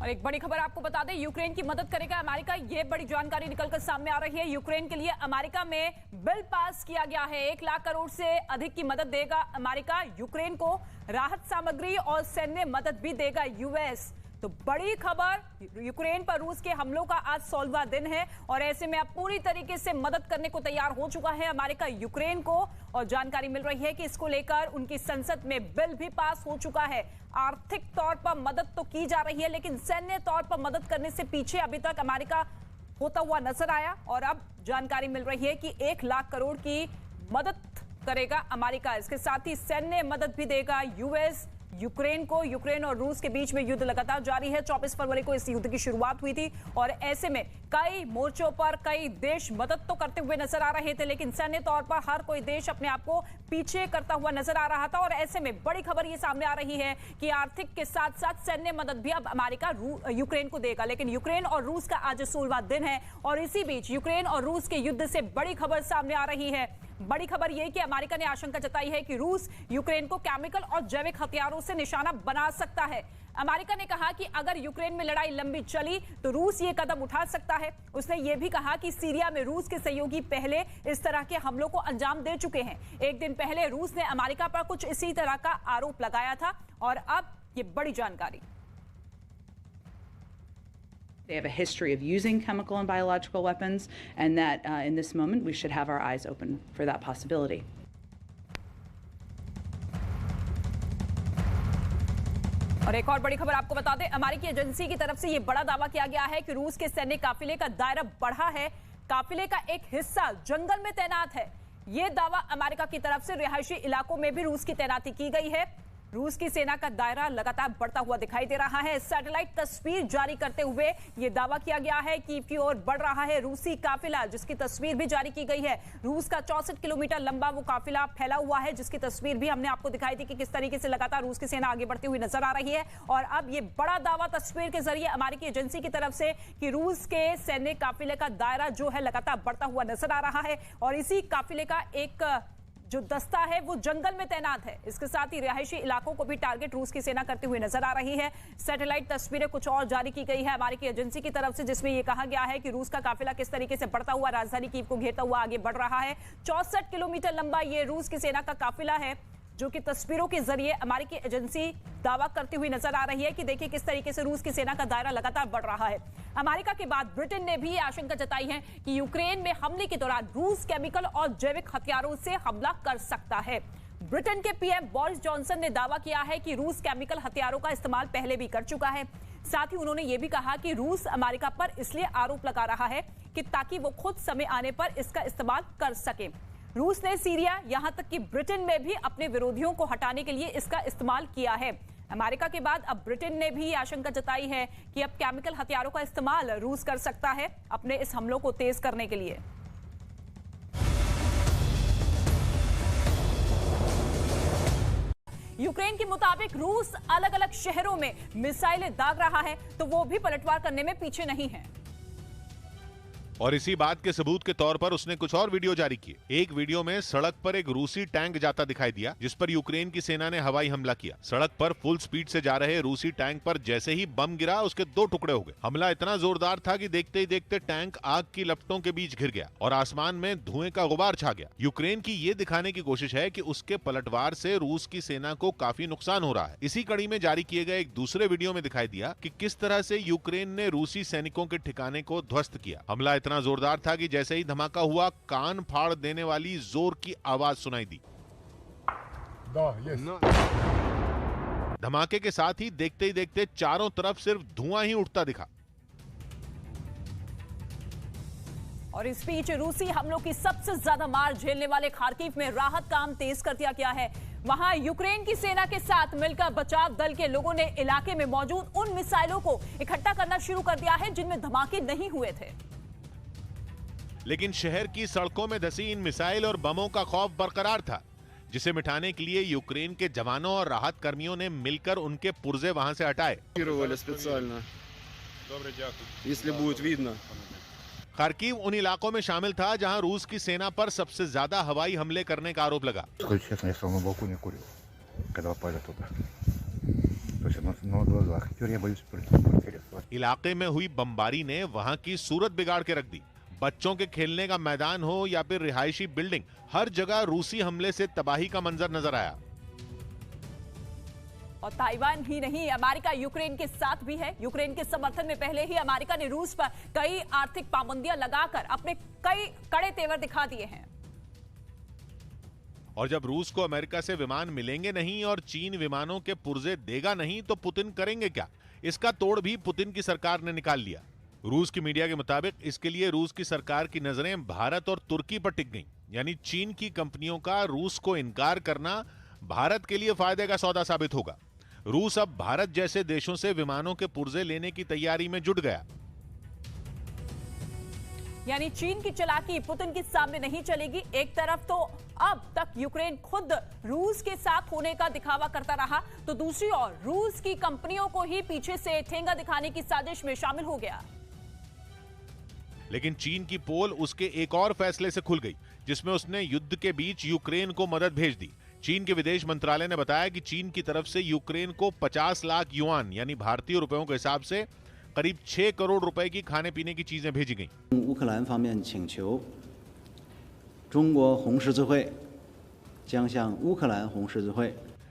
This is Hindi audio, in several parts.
और एक बड़ी खबर आपको बता दें, यूक्रेन की मदद करेगा अमेरिका। ये बड़ी जानकारी निकलकर सामने आ रही है। यूक्रेन के लिए अमेरिका में बिल पास किया गया है। 1 लाख करोड़ से अधिक की मदद देगा अमेरिका यूक्रेन को। राहत सामग्री और सैन्य मदद भी देगा यूएस। तो बड़ी खबर, यूक्रेन पर रूस के हमलों का आज 16वां दिन है और ऐसे में अब पूरी तरीके से मदद करने को तैयार हो चुका है अमेरिका यूक्रेन को। और जानकारी मिल रही है कि इसको लेकर उनकी संसद में बिल भी पास हो चुका है। आर्थिक तौर पर मदद तो की जा रही है, लेकिन सैन्य तौर पर मदद करने से पीछे अभी तक अमेरिका होता हुआ नजर आया। और अब जानकारी मिल रही है कि 1 लाख करोड़ की मदद करेगा अमेरिका। इसके साथ ही सैन्य मदद भी देगा यूएस यूक्रेन को। यूक्रेन और रूस के बीच में युद्ध लगातार जारी है। 24 फरवरी को इस युद्ध की शुरुआत हुई थी और ऐसे में कई मोर्चों पर कई देश मदद तो करते हुए नजर आ रहे थे, लेकिन सैन्य तौर पर हर कोई देश अपने आप को पीछे करता हुआ नजर आ रहा था। और ऐसे में बड़ी खबर ये सामने आ रही है कि आर्थिक के साथ साथ सैन्य मदद भी अब अमेरिका यूक्रेन को देगा। लेकिन यूक्रेन और रूस का आज 16वां दिन है और इसी बीच यूक्रेन और रूस के युद्ध से बड़ी खबर सामने आ रही है। बड़ी खबर यह कि अमेरिका ने आशंका जताई है कि रूस यूक्रेन को केमिकल और जैविक हथियारों से निशाना बना सकता है। अमेरिका ने कहा कि अगर यूक्रेन में लड़ाई लंबी चली तो रूस ये कदम उठा सकता है। उसने ये भी कहा कि सीरिया में रूस के सहयोगी पहले इस तरह के हमलों को अंजाम दे चुके हैं। एक दिन पहले रूस ने अमेरिका पर कुछ इसी तरह का आरोप लगाया था और अब ये बड़ी जानकारी। They have a history of using chemical and biological weapons, and that in this moment we should have our eyes open for that possibility. और एक और बड़ी खबर आपको बता दें, अमेरिकी एजेंसी की तरफ से यह बड़ा दावा किया गया है कि रूस के सैन्य काफिले का दायरा बढ़ा है। काफिले का एक हिस्सा जंगल में तैनात है। यह दावा अमेरिका की तरफ से रिहायशी इलाकों में भी रूस की तैनाती की गई है। रूस की सेना का दायरा लगातार बढ़ता हुआ दिखाई दे रहा है। सैटेलाइट तस्वीर जारी करते हुए यह दावा किया गया है कि की ओर बढ़ रहा है रूसी काफिला, जिसकी तस्वीर भी जारी की गई है। रूस का 64 किलोमीटर लंबा वो काफिला फैला हुआ है, जिसकी तस्वीर भी हमने आपको दिखाई थी कि किस तरीके से लगातार रूस की सेना आगे बढ़ती हुई नजर आ रही है। और अब ये बड़ा दावा तस्वीर के जरिए अमेरिकी एजेंसी की तरफ से कि रूस के सैन्य काफिले का दायरा जो है लगातार बढ़ता हुआ नजर आ रहा है और इसी काफिले का एक जो दस्ता है वो जंगल में तैनात है। इसके साथ ही रिहायशी इलाकों को भी टारगेट रूस की सेना करती हुई नजर आ रही है। सैटेलाइट तस्वीरें कुछ और जारी की गई है अमेरिकी एजेंसी की तरफ से, जिसमें यह कहा गया है कि रूस का काफिला किस तरीके से बढ़ता हुआ राजधानी कीव को घेरता हुआ आगे बढ़ रहा है। 64 किलोमीटर लंबा ये रूस की सेना का काफिला है, जो कि तस्वीरों के जरिए अमेरिकी एजेंसी दावा करती हुई नजर आ रही है कि देखिए किस तरीके से रूस की सेना का दायरा लगातार बढ़ रहा है। अमेरिका के बाद ब्रिटेन ने भी आशंका जताई है कि यूक्रेन में हमले के दौरान रूस केमिकल और जैविक हथियारों से हमला कर सकता है। ब्रिटेन के पीएम बोरिस जॉनसन ने दावा किया है कि रूस केमिकल हथियारों का इस्तेमाल पहले भी कर चुका है। साथ ही उन्होंने ये भी कहा कि रूस अमेरिका पर इसलिए आरोप लगा रहा है कि ताकि वो खुद समय आने पर इसका इस्तेमाल कर सके। रूस ने सीरिया, यहां तक कि ब्रिटेन में भी अपने विरोधियों को हटाने के लिए इसका इस्तेमाल किया है। अमेरिका के बाद अब ब्रिटेन ने भी आशंका जताई है कि अब केमिकल हथियारों का इस्तेमाल रूस कर सकता है अपने इस हमलों को तेज करने के लिए। यूक्रेन के मुताबिक रूस अलग अलग शहरों में मिसाइलें दाग रहा है, तो वो भी पलटवार करने में पीछे नहीं है। और इसी बात के सबूत के तौर पर उसने कुछ और वीडियो जारी किए। एक वीडियो में सड़क पर एक रूसी टैंक जाता दिखाई दिया, जिस पर यूक्रेन की सेना ने हवाई हमला किया। सड़क पर फुल स्पीड से जा रहे रूसी टैंक पर जैसे ही बम गिरा, उसके 2 टुकड़े हो गए। हमला इतना जोरदार था कि देखते ही देखते टैंक आग की लपटों के बीच घिर गया और आसमान में धुएं का गुबार छा गया। यूक्रेन की ये दिखाने की कोशिश है कि उसके पलटवार से रूस की सेना को काफी नुकसान हो रहा है। इसी कड़ी में जारी किए गए एक दूसरे वीडियो में दिखाई दिया कि किस तरह से यूक्रेन ने रूसी सैनिकों के ठिकाने को ध्वस्त किया। हमला इतना जोरदार था कि जैसे ही धमाका हुआ, कान फाड़ देने वाली जोर की आवाज सुनाई दी। धमाके के साथ ही देखते चारों तरफ सिर्फ धुआं ही उठता दिखा। और इस बीच रूसी हमलों की सबसे ज्यादा मार झेलने वाले खार्किव में राहत काम तेज कर दिया गया है। वहां यूक्रेन की सेना के साथ मिलकर बचाव दल के लोगों ने इलाके में मौजूद उन मिसाइलों को इकट्ठा करना शुरू कर दिया है जिनमें धमाके नहीं हुए थे। लेकिन शहर की सड़कों में धसी इन मिसाइल और बमों का खौफ बरकरार था, जिसे मिटाने के लिए यूक्रेन के जवानों और राहत कर्मियों ने मिलकर उनके पुर्जे वहां से हटाए। खार्किव उन इलाकों में शामिल था जहां रूस की सेना पर सबसे ज्यादा हवाई हमले करने का आरोप लगा। То есть на глазах. Теперь я боюсь просто интересовать. इलाके में हुई बमबारी ने वहां की सूरत बिगाड़ के रख दी। बच्चों के खेलने का मैदान हो या फिर रिहायशी बिल्डिंग, हर जगह रूसी हमले से तबाही का मंजर नजर आया। और ताइवान ही नहीं, अमेरिका यूक्रेन के साथ भी है। यूक्रेन के समर्थन में पहले ही अमेरिका ने रूस पर कई आर्थिक पाबंदियां लगाकर अपने कई कड़े तेवर दिखा दिए हैं। और जब रूस को अमेरिका से विमान मिलेंगे नहीं और चीन विमानों के पुर्जे देगा नहीं, तो पुतिन करेंगे क्या? इसका तोड़ भी पुतिन की सरकार ने निकाल लिया। रूस की मीडिया के मुताबिक इसके लिए रूस की सरकार की नजरें भारत और तुर्की पर टिक गईं। यानी चीन की कंपनियों का रूस को इनकार करना भारत के लिए फायदे का सौदा साबित होगा। रूस अब भारत जैसे देशों से विमानों के पुर्जे लेने की तैयारी में जुट गया। यानी चीन की चालाकी पुतिन के सामने नहीं चलेगी। एक तरफ तो अब तक यूक्रेन खुद रूस के साथ होने का दिखावा करता रहा, तो दूसरी ओर रूस की कंपनियों को ही पीछे से ठेंगा दिखाने की साजिश में शामिल हो गया। लेकिन चीन की पोल उसके एक और फैसले से खुल गई, जिसमें उसने युद्ध के बीच यूक्रेन को मदद भेज दी। चीन के विदेश मंत्रालय ने बताया कि चीन की तरफ से यूक्रेन को 50 लाख युआन यानी भारतीय रुपयों के हिसाब से करीब 6 करोड़ रुपए की खाने पीने की चीजें भेजी गईं। 乌克兰方面请求中国红十字会将向乌克兰红十字会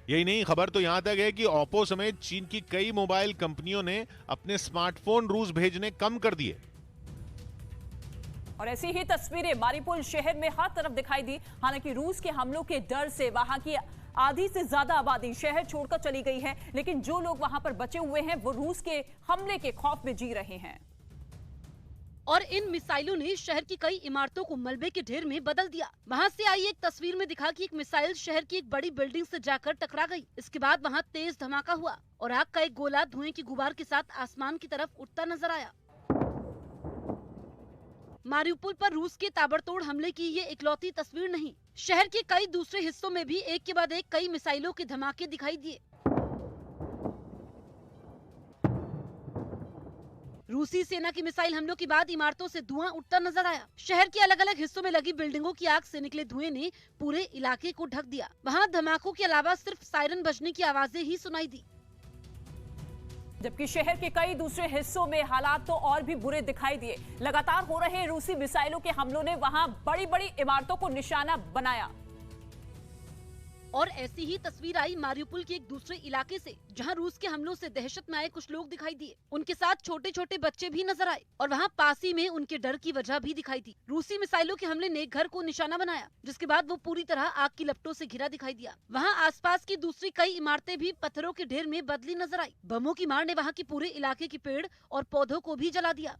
यही नहीं, खबर तो यहां तक है कि ओप्पो समेत चीन की कई मोबाइल कंपनियों ने अपने स्मार्टफोन रूस भेजने कम कर दिए। और ऐसी ही तस्वीरें मारिउपोल शहर में हर तरफ दिखाई दी। हालांकि रूस के हमलों के डर से वहां की आधी से ज्यादा आबादी शहर छोड़कर चली गई है, लेकिन जो लोग वहां पर बचे हुए हैं वो रूस के हमले के खौफ में जी रहे हैं। और इन मिसाइलों ने शहर की कई इमारतों को मलबे के ढेर में बदल दिया। वहां से आई एक तस्वीर में दिखा कि एक मिसाइल शहर की एक बड़ी बिल्डिंग से जाकर टकरा गई। इसके बाद वहां तेज धमाका हुआ और आग का एक गोला धुएं की गुबार के साथ आसमान की तरफ उठता नजर आया। मारिउपोल पर रूस के ताबड़तोड़ हमले की ये इकलौती तस्वीर नहीं, शहर के कई दूसरे हिस्सों में भी एक के बाद एक कई मिसाइलों के धमाके दिखाई दिए। रूसी सेना की मिसाइल हमलों के बाद इमारतों से धुआं उठता नजर आया। शहर के अलग अलग हिस्सों में लगी बिल्डिंगों की आग से निकले धुएं ने पूरे इलाके को ढक दिया। वहां धमाकों के अलावा सिर्फ सायरन बजने की आवाजें ही सुनाई दी। जबकि शहर के कई दूसरे हिस्सों में हालात तो और भी बुरे दिखाई दिए। लगातार हो रहे रूसी मिसाइलों के हमलों ने वहां बड़ी बड़ी इमारतों को निशाना बनाया। और ऐसी ही तस्वीर आई मारिउपोल के एक दूसरे इलाके से, जहां रूस के हमलों से दहशत में आए कुछ लोग दिखाई दिए। उनके साथ छोटे छोटे बच्चे भी नजर आए और वहां पास ही में उनके डर की वजह भी दिखाई दी। रूसी मिसाइलों के हमले ने घर को निशाना बनाया, जिसके बाद वो पूरी तरह आग की लपटों से घिरा दिखाई दिया। वहां आसपास की दूसरी कई इमारतें भी पत्थरों के ढेर में बदली नजर आई। बमों की मार ने वहां के पूरे इलाके के पेड़ और पौधों को भी जला दिया।